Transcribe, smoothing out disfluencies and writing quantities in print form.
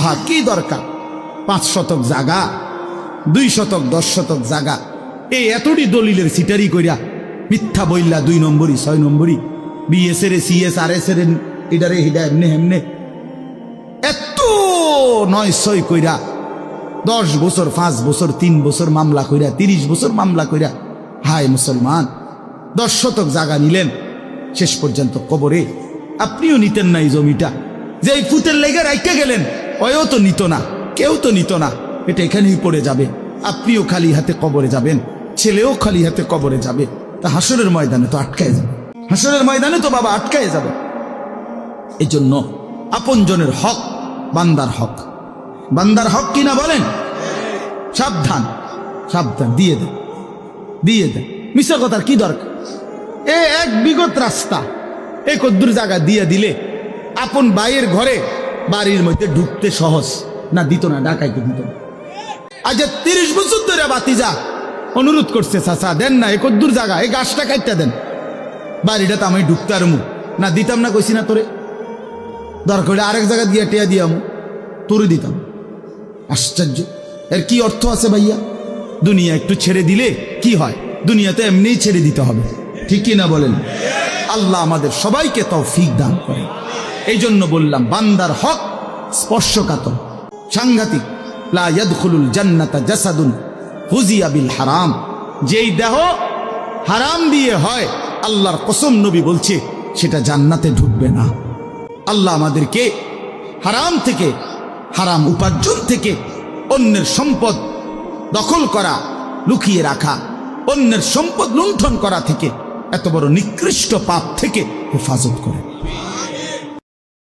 আহা কি দরকার 5 শতক জায়গা 2 শতক 10 শতক জায়গা এই এতটি দলিলের সিটারি কইরা মিথ্যা বইলা 2 নম্বরই 6 নম্বরই বিএস এর সিএস আর এস এর এটারে হিডা এমনে এমনে এত 9 কইরা 10 বছর 5 বছর 3 বছর মামলা কইরা 30 বছর মামলা কইরা হায় মুসলমান 10 শতক জায়গা নিলেন শেষ পর্যন্ত কবরে আপনিও নিতেন না এই জমিটা যে এই ফুতের লেগে রাইখা গেলেন ওয়ও তো নিত না কেউ তো নিত না এটা এখানেই পড়ে যাবে আপনিও খালি হাতে কবরে যাবেন ছেলেও খালি হাতে কবরে যাবে তা হাসরের ময়দানে তো আটকায় যাবে হাসরের ময়দানে তো বাবা আটকায় যাবে এই জন্য আপনজনের হক বান্দার হক কিনা বলেন সাবধান সাবধান দিয়ে দেন মিশা কথার কি দরকার এক বিগত রাস্তা এই কদ্দুর জায়গা দিয়ে দিলে আপন ভাইয়ের ঘরে বাড়ির মধ্যে ঢুকতে সহজ না দিত না ডাকাইতে দিত না আজ 30 বছর ধরে বাতিজা অনুরোধ করছে চাচা দেন না এই কদ্দুর জায়গা এই গাছটা কাটতে দেন বাড়িটা তো আমি ঢুকতে আরমু না দিতাম না কইছি না তোরে দরকার হলে আরেক জায়গা দিয়ে টেয়া দিয়ামু তোরে দিতাম আশ্চর্য এর কি অর্থ আছে ভাইয়া দুনিয়া একটু ছেড়ে দিলে কি হয় দুনিয়াতে এমনিই ছেড়ে দিতে হবে ঠিক কি না বলেন আল্লাহ আমাদের সবাইকে তৌফিক দান করে এই জন্য বললাম বান্দার হক স্পর্শকাতর সাংঘাতিক লা ইয়াদখুলুল জান্নাতা জাসাদুন ফুজিয়া বিল হারাম যেই দেহ হারাম দিয়ে হয় আল্লাহর কসম নবী বলছে সেটা জান্নাতে ঢুকবে না আল্লাহ আমাদেরকে হারাম থেকে হারাম উপার্জন থেকে অন্যের সম্পদ দখল করা লুকিয়ে রাখা অন্যের সম্পদ লুণ্ঠন করা থেকে এত বড় নিকৃষ্ট পাপ থেকে হেফাজত করে